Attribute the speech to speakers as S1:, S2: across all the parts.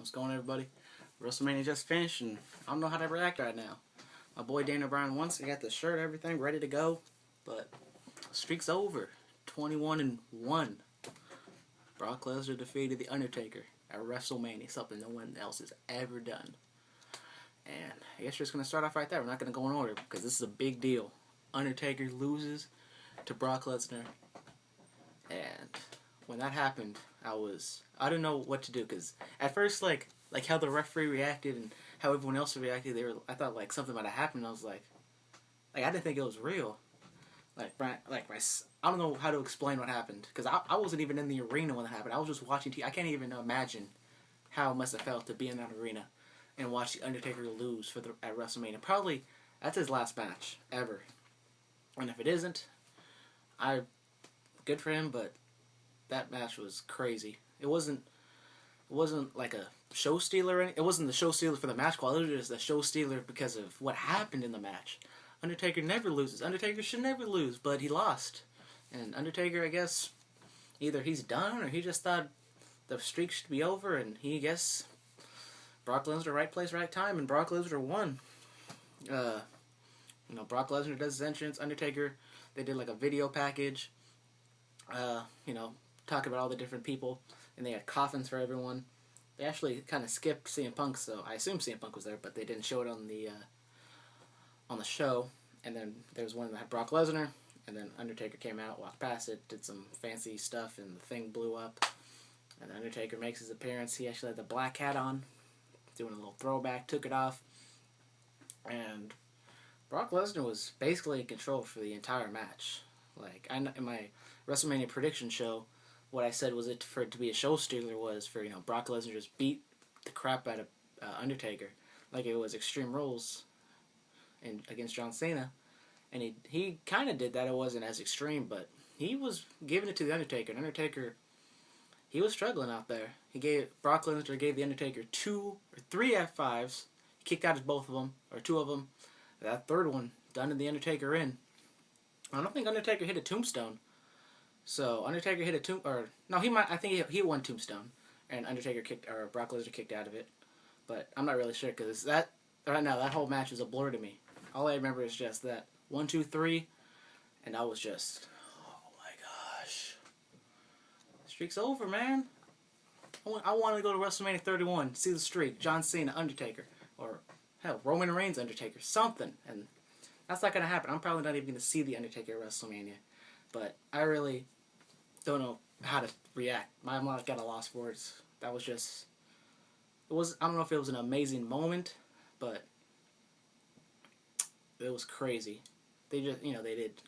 S1: What's going on, everybody? Wrestlemania just finished, and I don't know how to react right now. My boy Daniel Bryan won, so he got the shirt, everything ready to go, but the streak's over. 21-1. Brock Lesnar defeated The Undertaker at Wrestlemania, something no one else has ever done. And I guess we're just going to start off right there. We're not going to go in order because this is a big deal. Undertaker loses to Brock Lesnar, and when that happened, I didn't know what to do, because at first, like how the referee reacted and how everyone else reacted, I thought like something might have happened. I was like I didn't think it was real. I don't know how to explain what happened, because I wasn't even in the arena when it happened. I was just watching TV. I can't even imagine how it must have felt to be in that arena and watch the Undertaker lose at WrestleMania. Probably that's his last match ever, and if it isn't, good for him. But that match was crazy. It wasn't like a show stealer. It wasn't the show stealer for the match quality. It was just a show stealer because of what happened in the match. Undertaker never loses. Undertaker should never lose, but he lost. And Undertaker, I guess, either he's done or he just thought the streak should be over, and he guess Brock Lesnar, right place, right time, and Brock Lesnar won. Brock Lesnar does his entrance. Undertaker, they did like a video package. Talking about all the different people, and they had coffins for everyone. They actually kind of skipped CM Punk, so I assume CM Punk was there, but they didn't show it on the show. And then there was one that had Brock Lesnar, and then Undertaker came out, walked past it, did some fancy stuff, and the thing blew up. And the Undertaker makes his appearance. He actually had the black hat on, doing a little throwback, took it off, and Brock Lesnar was basically in control for the entire match. In my WrestleMania prediction show, what I said was for it to be a show stealer was for Brock Lesnar just beat the crap out of Undertaker like it was Extreme Rules against John Cena, and he kind of did that. It wasn't as extreme, but he was giving it to the Undertaker. And Undertaker, he was struggling out there. Brock Lesnar gave the Undertaker 2 or 3 F5s. He kicked out both of them, or 2 of them. That third one done the Undertaker in. I don't think Undertaker hit a tombstone. So Undertaker hit I think he won tombstone, and Brock Lesnar kicked out of it. But I'm not really sure, because right now that whole match is a blur to me. All I remember is just that 1, 2, 3, and I was just, oh my gosh, the streak's over, man. I want to go to WrestleMania 31, see the streak, John Cena, Undertaker, or hell, Roman Reigns, Undertaker, something, and that's not gonna happen. I'm probably not even gonna see the Undertaker at WrestleMania, but I really don't know how to react. I'm not got a lost for words. That was just, I don't know if it was an amazing moment, but it was crazy. They just, they did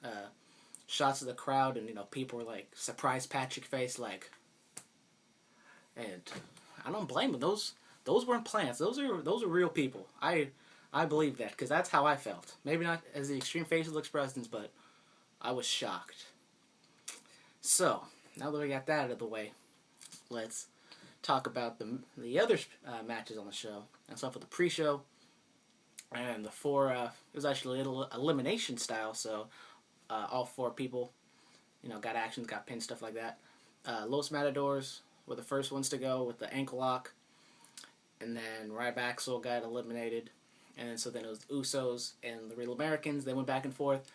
S1: shots of the crowd, and people were like surprised Patrick face, and I don't blame them. Those weren't plants. Those are real people. I believe that, because that's how I felt. Maybe not as the extreme facial expressions, but I was shocked. So, now that we got that out of the way, let's talk about the other matches on the show. And stuff with the pre-show, and the 4, it was actually a little elimination style, so all 4 people, got actions, got pins, stuff like that. Los Matadors were the first ones to go with the ankle lock, and then Ryback got eliminated. And then it was the Usos and the Real Americans. They went back and forth.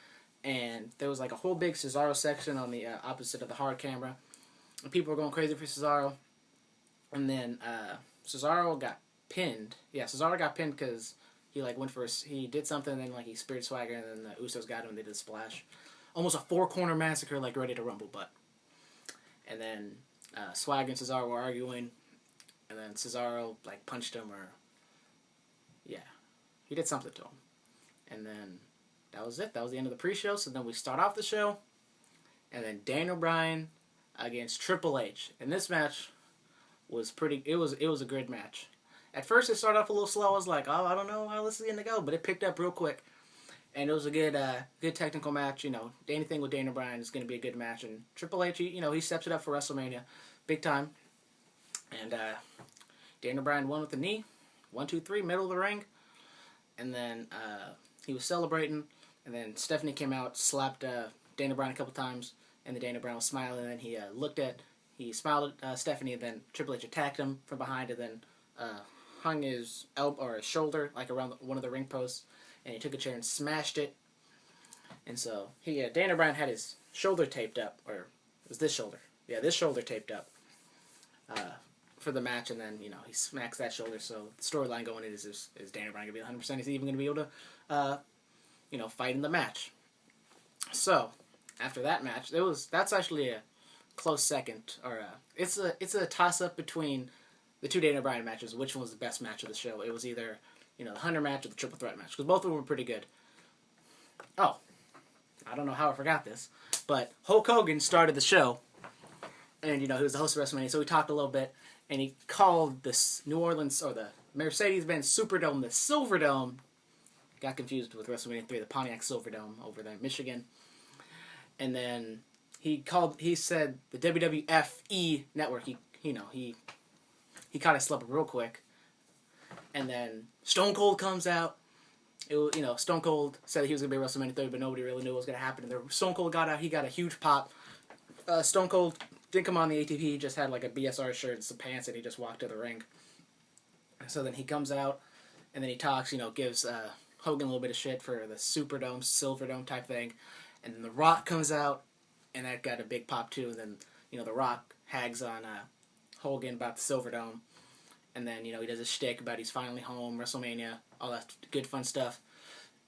S1: And there was like a whole big Cesaro section on the opposite of the hard camera. And people were going crazy for Cesaro. And then Cesaro got pinned. Yeah, Cesaro got pinned because he he did something, and then he speared Swagger, and then the Usos got him, and they did a splash. Almost a 4-corner massacre, ready to rumble, but. And then Swagger and Cesaro were arguing. And then Cesaro punched him, or yeah. He did something to him. And then that was it. That was the end of the pre-show. So then we start off the show. And then Daniel Bryan against Triple H. And this match was it was a good match. At first it started off a little slow. I was like, oh, I don't know how this is going to go. But it picked up real quick. And it was a good technical match. Anything with Daniel Bryan is going to be a good match. And Triple H, he steps it up for WrestleMania. Big time. And Daniel Bryan won with a knee. 1, 2, 3, middle of the ring. And then he was celebrating, and then Stephanie came out, slapped Daniel Bryan a couple times, and then Daniel Bryan was smiling, and then he smiled at Stephanie, and then Triple H attacked him from behind, and then hung his elbow or his shoulder like around one of the ring posts, and he took a chair and smashed it. And so Daniel Bryan had his shoulder taped up, or it was this shoulder. Yeah, this shoulder taped up for the match, and then he smacks that shoulder. So the storyline going in is Daniel Bryan gonna be 100%? Is he even gonna be able to fight in the match? So after that match, that's actually a close second, or it's a toss up between the two Daniel Bryan matches. Which one was the best match of the show? It was either the Hunter match or the Triple Threat match, because both of them were pretty good. Oh, I don't know how I forgot this, but Hulk Hogan started the show, and he was the host of WrestleMania, so we talked a little bit, and he called this New Orleans, or the Mercedes-Benz Superdome, the Silverdome. Got confused with WrestleMania 3, the Pontiac Silverdome over there in Michigan. And then he said the WWFE network. He caught his slip real quick. And then Stone Cold comes out. Stone Cold said he was going to be WrestleMania 30, but nobody really knew what was going to happen. And then Stone Cold got out. He got a huge pop. Stone Cold didn't come on the ATP. He just had like a BSR shirt and some pants, and he just walked to the ring. So then he comes out, and then he talks, gives Hogan a little bit of shit for the Superdome, Silverdome type thing. And then The Rock comes out, and that got a big pop too. And then, The Rock hags on Hogan about the Silverdome. And then, he does a shtick about he's finally home, WrestleMania, all that good fun stuff.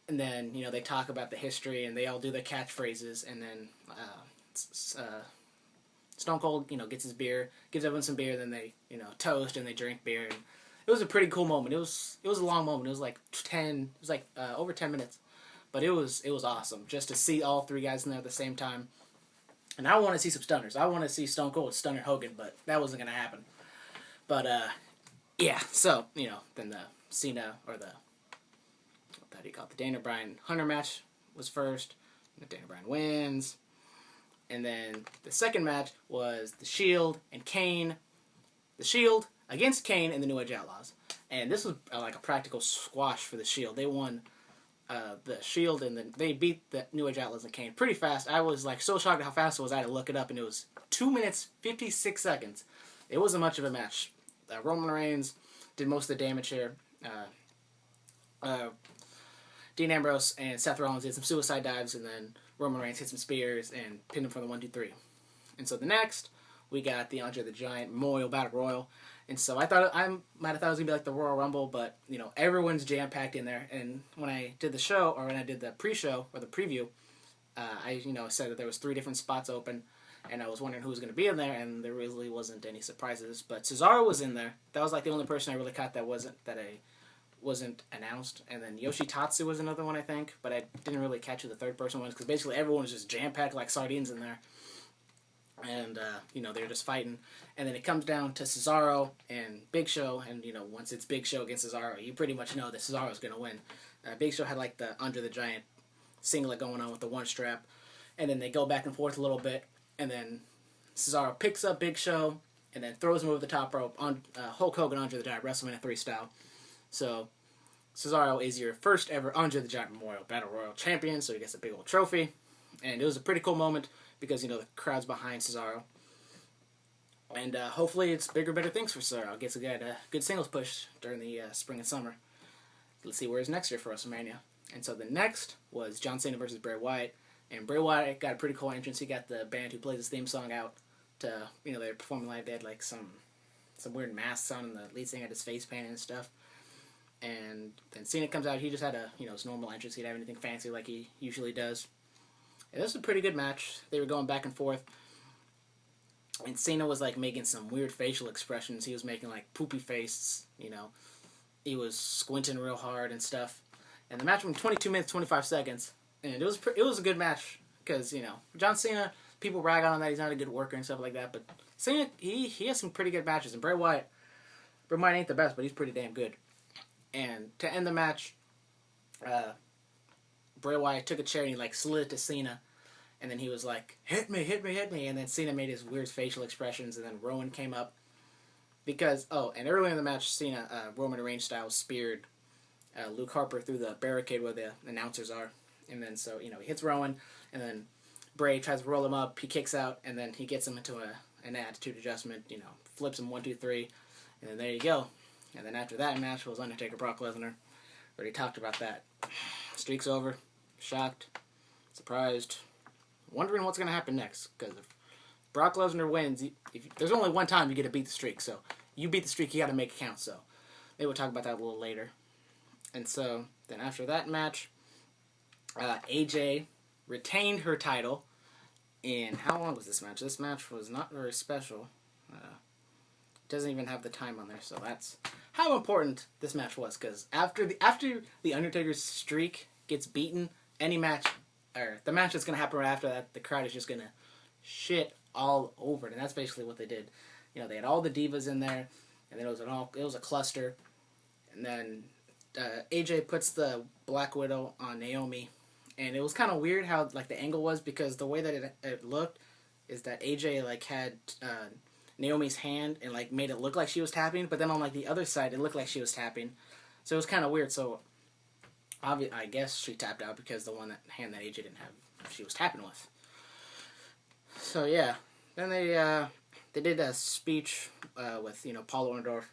S1: And then, they talk about the history, and they all do their catchphrases. And then Stone Cold, gets his beer, gives everyone some beer, then they, toast, and they drink beer. And it was a pretty cool moment. It was a long moment. It was like over 10 minutes. But it was awesome just to see all three guys in there at the same time. And I want to see some stunners. I want to see Stone Cold stunner Hogan, but that wasn't going to happen. But, yeah, so, then the Cena, or the Daniel Bryan Hunter match was first. And Daniel Bryan wins. And then the second match was The Shield and Kane. The Shield against Kane and the New Age Outlaws. And this was like a practical squash for the Shield. They won the Shield, and then they beat the New Age Outlaws and Kane pretty fast. I was like so shocked at how fast it was. I had to look it up, and it was 2 minutes 56 seconds. It wasn't much of a match. Roman Reigns did most of the damage here. Dean Ambrose and Seth Rollins did some suicide dives, and then Roman Reigns hit some spears and pinned him for the 1, 2, 3. And so the next, we got the Andre the Giant Memorial Battle Royal. And so I might have thought it was going to be like the Royal Rumble, but, everyone's jam-packed in there. And when I did the show, or when I did the pre-show, or the preview, I said that there was 3 different spots open, and I was wondering who was going to be in there, and there really wasn't any surprises. But Cesaro was in there. That was like the only person I really caught that wasn't announced. And then Yoshitatsu was another one, I think, but I didn't really catch who the third person was, because basically everyone was just jam-packed like sardines in there. And, they were just fighting. And then it comes down to Cesaro and Big Show. And, once it's Big Show against Cesaro, you pretty much know that Cesaro's going to win. Big Show had, like, the Andre the Giant singlet going on with the one strap. And then they go back and forth a little bit. And then Cesaro picks up Big Show and then throws him over the top rope on Hulk Hogan, Andre the Giant, WrestleMania 3 style. So Cesaro is your first ever Andre the Giant Memorial Battle Royal champion. So he gets a big old trophy. And it was a pretty cool moment, because, the crowd's behind Cesaro. And hopefully it's bigger, better things for Cesaro. Gets a good singles push during the spring and summer. Let's see where he's next year for WrestleMania. And so the next was John Cena versus Bray Wyatt. And Bray Wyatt got a pretty cool entrance. He got the band who plays his theme song out to, they were performing live. They had like some weird masks on, and the lead singer had his face painted and stuff. And then Cena comes out. He just had his normal entrance. He didn't have anything fancy like he usually does. And this was a pretty good match. They were going back and forth. And Cena was, like, making some weird facial expressions. He was making, like, poopy face, He was squinting real hard and stuff. And the match went 22 minutes, 25 seconds. And it was a good match. Because, John Cena, people rag on him that he's not a good worker and stuff like that. But Cena, he has some pretty good matches. And Bray Wyatt ain't the best, but he's pretty damn good. And to end the match, Bray Wyatt took a chair and he, like, slid it to Cena. And then he was like, hit me, hit me, hit me. And then Cena made his weird facial expressions. And then Rowan came up. Because, and earlier in the match, Cena, Roman Reigns style, speared Luke Harper through the barricade where the announcers are. And then, so, he hits Rowan. And then Bray tries to roll him up. He kicks out. And then he gets him into an attitude adjustment. Flips him 1, 2, 3. And then there you go. And then after that match was Undertaker Brock Lesnar. Already talked about that. Streak's over. Shocked. Surprised. Wondering what's going to happen next. Because if Brock Lesnar wins, there's only one time you get to beat the streak. So you beat the streak, you got to make it count. So maybe we'll talk about that a little later. And so then after that match, AJ retained her title. And how long was this match? This match was not very special. Doesn't even have the time on there. So that's how important this match was. Because after the Undertaker's streak gets beaten, any match, or the match that's going to happen right after that, the crowd is just going to shit all over it. And that's basically what they did. You know, they had all the divas in there, and then it was a cluster. And then AJ puts the Black Widow on Naomi, and it was kind of weird how like the angle was, because the way that it looked is that AJ like had Naomi's hand and like made it look like she was tapping, but then on like the other side it looked like she was tapping, so it was kind of weird. So I guess she tapped out because the hand that AJ didn't have, she was tapping with. So yeah, then they did a speech with Paul Orndorff,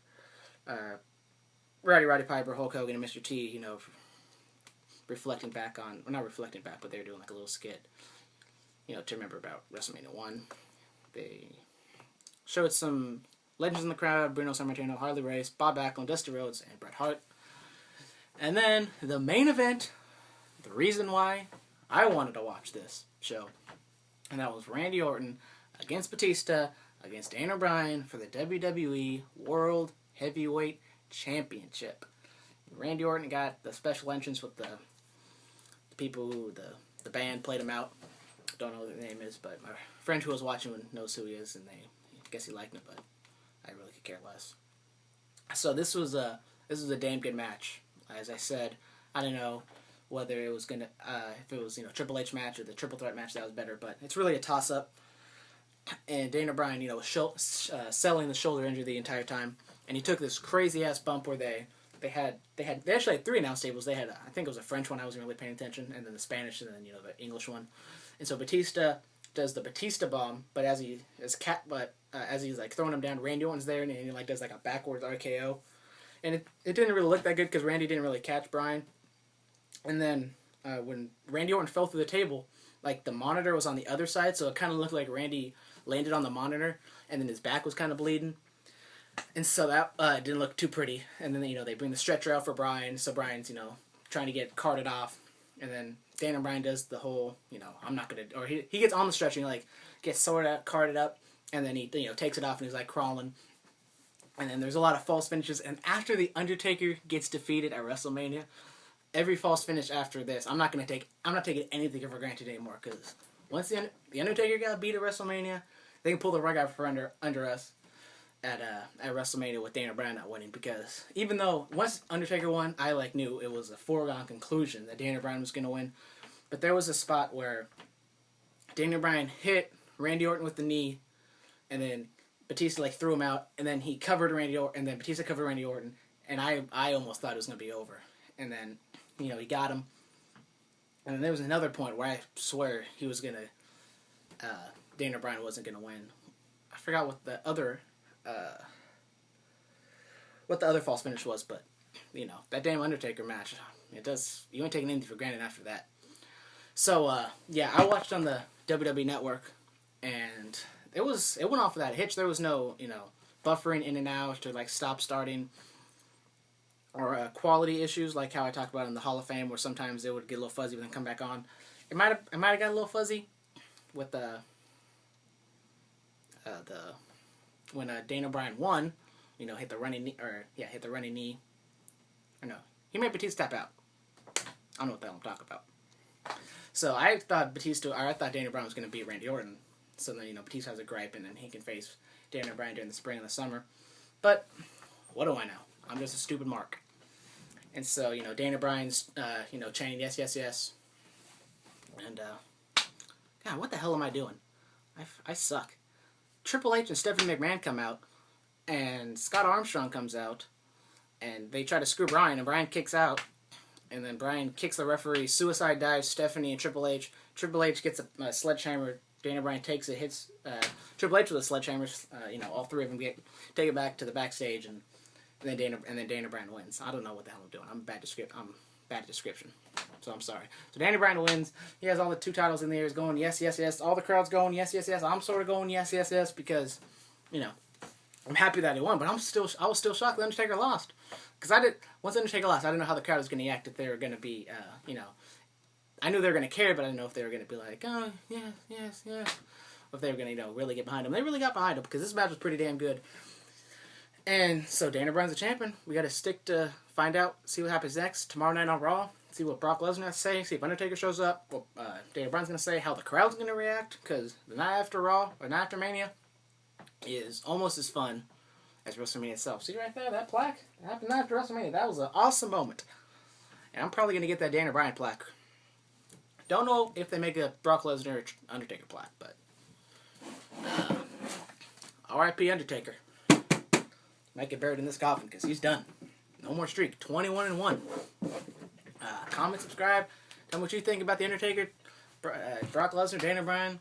S1: Roddy Piper, Hulk Hogan, and Mr. T. Reflecting back on, well, not reflecting back, but they were doing like a little skit, to remember about WrestleMania 1. They showed some legends in the crowd: Bruno Sammartino, Harley Race, Bob Backlund, Dusty Rhodes, and Bret Hart. And then the main event, the reason why I wanted to watch this show, and that was Randy Orton against Batista against Daniel Bryan for the WWE World Heavyweight Championship. Randy Orton got the special entrance with the people who the band played him out. Don't know what their name is, but my friend who was watching knows who he is, and I guess he liked it, but I really could care less. So this was a damn good match. As I said, I don't know whether it was gonna if it was Triple H match or the Triple Threat match that was better, but it's really a toss up. And Daniel Bryan was selling the shoulder injury the entire time, and he took this crazy ass bump where they actually had 3 announce tables. They had I think it was a French one, I wasn't really paying attention, and then the Spanish, and then the English one. And so Batista does the Batista bomb, but as he's like throwing him down, Randy Orton's there, and he like does like a backwards RKO. And it didn't really look that good because Randy didn't really catch Bryan. And then when Randy Orton fell through the table, like the monitor was on the other side, so it kind of looked like Randy landed on the monitor, and then his back was kind of bleeding. And so that didn't look too pretty. And then they bring the stretcher out for Bryan, so Bryan's trying to get carted off. And then Daniel Bryan does the whole I'm not gonna, or he gets on the stretcher and like gets sorted out, carted up, and then he takes it off and he's like crawling. And then there's a lot of false finishes. And after the Undertaker gets defeated at WrestleMania, every false finish after this, I'm not taking anything for granted anymore. Because once the Undertaker got beat at WrestleMania, they can pull the rug out from under us at WrestleMania with Daniel Bryan not winning. Because even though once Undertaker won, I knew it was a foregone conclusion that Daniel Bryan was going to win. But there was a spot where Daniel Bryan hit Randy Orton with the knee, and then Batista threw him out, and then he covered Randy Orton, and then Batista covered Randy Orton, and I almost thought it was going to be over. And then, he got him. And then there was another point where I swear he was going to, Daniel Bryan wasn't going to win. I forgot what the other false finish was, but, that damn Undertaker match, you ain't taking anything for granted after that. So, I watched on the WWE Network, and it went off without a hitch. There was no, buffering in and out or stop starting or quality issues like how I talked about in the Hall of Fame, where sometimes it would get a little fuzzy but then come back on. It might have got a little fuzzy with when Daniel Bryan won, hit the running knee, hit the running knee. Or no, he made Batista tap out. I don't know what the hell I'm talking about. So I thought Daniel Bryan was going to beat Randy Orton. So then, Batista has a gripe, and then he can face Daniel Bryan during the spring and the summer. But what do I know? I'm just a stupid mark. And so, Daniel Bryan's, chanting, yes, yes, yes. And, God, what the hell am I doing? I suck. Triple H and Stephanie McMahon come out, and Scott Armstrong comes out, and they try to screw Bryan, and Bryan kicks out. And then Bryan kicks the referee, suicide dives Stephanie and Triple H. Triple H gets a sledgehammer. Daniel Bryan takes it, hits Triple H with a sledgehammer. All 3 of them take it back to the backstage, and and then Daniel Bryan wins. I don't know what the hell I'm doing. I'm bad at description. So I'm sorry. So Daniel Bryan wins. He has all the 2 titles in the air. He's going yes, yes, yes. All the crowd's going yes, yes, yes. I'm sort of going yes, yes, yes because, I'm happy that he won. But I was still shocked the Undertaker lost because once Undertaker lost, I didn't know how the crowd was going to react if they were going to be I knew they were going to care, but I didn't know if they were going to be like, oh, yes, yes, yes. Or if they were going to, really get behind him. They really got behind him because this match was pretty damn good. And so Daniel Bryan's the champion. We got to stick to find out, see what happens next. Tomorrow night on Raw, see what Brock Lesnar has to say, see if Undertaker shows up, what Daniel Bryan's going to say, how the crowd's going to react. Because the night after Raw, or night after Mania, is almost as fun as WrestleMania itself. See right there, that plaque? Night after WrestleMania, that was an awesome moment. And I'm probably going to get that Daniel Bryan plaque. Don't know if they make a Brock Lesnar or Undertaker plaque, but R.I.P. Undertaker. Might get buried in this coffin because he's done. No more streak. 21-1. Comment, subscribe. Tell me what you think about the Undertaker, Brock Lesnar, Daniel Bryan,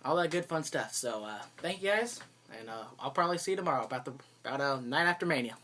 S1: all that good fun stuff. So thank you guys, and I'll probably see you tomorrow about night after Mania.